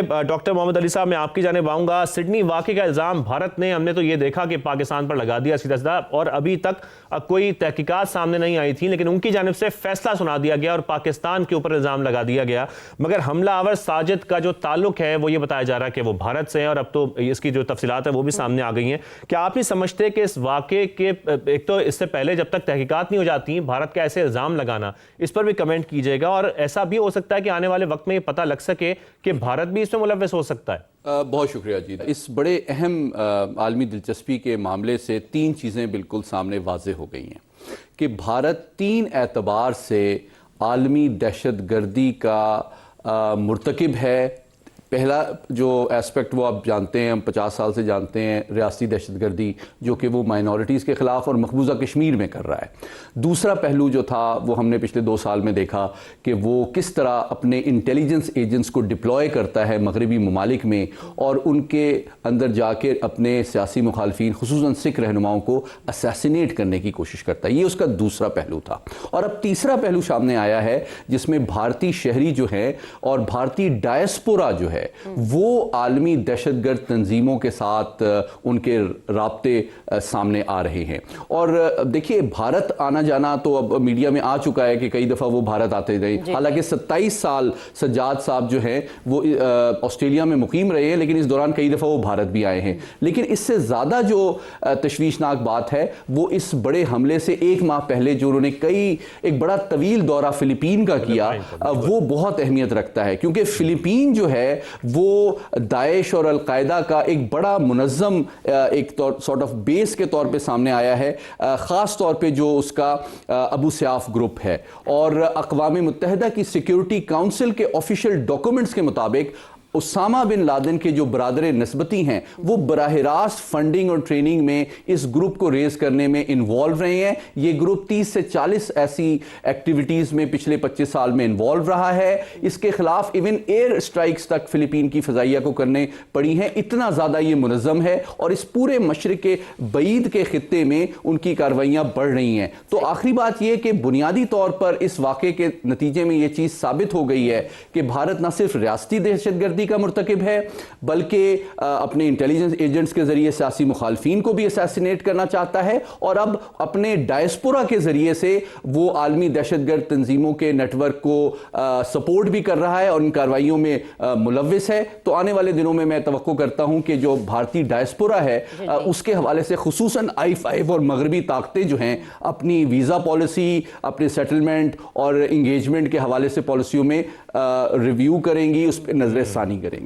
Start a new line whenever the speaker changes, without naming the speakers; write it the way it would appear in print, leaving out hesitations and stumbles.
Doctor Mohammad Ali साहब, मैं आपकी जानिब आऊंगा। सिडनी वाक़े का इल्ज़ाम भारत ने, हमने तो ये देखा कि पाकिस्तान पर लगा दिया सीधा सीधा, और अभी तक कोई तहकीकात सामने नहीं आई थी, लेकिन उनकी जानिब से फैसला सुना दिया गया और पाकिस्तान के ऊपर इल्ज़ाम लगा दिया गया। मगर हमलावर साजिद का जो ताल्लुक है वो ये बताया जा रहा है कि वो भारत से है, और अब तो इसकी जो तफसीलात है वो भी सामने आ गई हैं। क्या आप नहीं समझते कि इस वाक़े के, एक तो इससे पहले जब तक तहकीकात नहीं हो जाती, भारत का ऐसे इल्ज़ाम लगाना, इस पर भी कमेंट कीजिएगा। और ऐसा भी हो सकता है कि आने वाले वक्त में ये पता लग सके कि भारत भी इसमें मुलव्वस हो सकता है।
बहुत शुक्रिया जी। इस बड़े अहम आलमी दिलचस्पी के मामले से तीन चीज़ें बिल्कुल सामने वाज़े हो गई हैं कि भारत तीन एतबार से आलमी दहशतगर्दी का मुर्तकिब है। पहला जो एस्पेक्ट वो आप जानते हैं, हम 50 साल से जानते हैं, रियासती दहशतगर्दी, जो कि वो माइनॉरिटीज़ के ख़िलाफ़ और मकबूजा कश्मीर में कर रहा है। दूसरा पहलू जो था वो हमने पिछले 2 साल में देखा कि वो किस तरह अपने इंटेलिजेंस एजेंट्स को डिप्लॉय करता है मगरबी ममालिक में, और उनके अंदर जाके अपने सियासी मुखालफिन खुसूसन सिख रहनुमाओं को असैसिनेट करने की कोशिश करता है। ये उसका दूसरा पहलू था। और अब तीसरा पहलू सामने आया है जिसमें भारतीय शहरी जो है और भारतीय डायस्पोरा जो है वो आलमी दहशतगर्द तंजीमों के साथ उनके राब्ते सामने आ रहे हैं। और देखिए, भारत आना जाना तो अब मीडिया में आ चुका है कि कई दफ़ा वो भारत आते रहे। हालांकि 27 साल सज्जाद साहब जो हैं वो ऑस्ट्रेलिया में मुकीम रहे हैं, लेकिन इस दौरान कई दफ़ा वो भारत भी आए हैं। लेकिन इससे ज़्यादा जो तशवीशनाक बात है वो इस बड़े हमले से 1 माह पहले जो उन्होंने एक बड़ा तवील दौरा फिलिपीन का किया, वो बहुत अहमियत रखता है, क्योंकि फिलिपीन जो है वो दाइश और अलकायदा का एक बड़ा मुनज़्ज़म एक सॉर्ट ऑफ बेस के तौर पे सामने आया है, ख़ास तौर पे जो उसका अबू सयाफ ग्रुप है। और अक़वाम मुत्तहिदा की सिक्योरिटी काउंसिल के ऑफिशियल डॉक्यूमेंट्स के मुताबिक उसामा बिन लादेन के जो बरादर नस्बती हैं वो बराह रास्त फंडिंग और ट्रेनिंग में इस ग्रुप को रेज करने में इन्वॉल्व रहे हैं। ये ग्रुप 30 से 40 ऐसी एक्टिविटीज़ में पिछले 25 साल में इन्वॉल्व रहा है। इसके खिलाफ इवन एयर स्ट्राइक्स तक फिलिपीन की फ़ज़ाइया को करने पड़ी हैं। इतना ज़्यादा ये मुनज़्ज़म है और इस पूरे मशरिक़ के बईद के ख़ित्ते में उनकी कार्रवाइयाँ बढ़ रही हैं। तो आखिरी बात यह कि बुनियादी तौर पर इस वाक़े के नतीजे में यह चीज़ साबित हो गई है कि भारत न सिर्फ रियासती दहशतगर्दी का मुर्तकिब है, बल्कि अपने इंटेलिजेंस एजेंट्स के जरिए सियासी मुखालफिन को भी असैसिनेट करना चाहता है, और अब अपने डायस्पोरा के जरिए से वो आलमी दहशतगर्द तंजीमों के नेटवर्क को सपोर्ट भी कर रहा है और इन कार्रवाइयों में मुलव्विस है। तो आने वाले दिनों में मैं तवक्को करता हूं कि जो भारतीय डायस्पोरा है उसके हवाले से खुसूसन I5 और मगरबी ताकतें जो हैं अपनी वीज़ा पॉलिसी, अपने सेटलमेंट और इंगेजमेंट के हवाले से पॉलिसियों में रिव्यू करेंगी, उस पर नजर सानी करेंगे।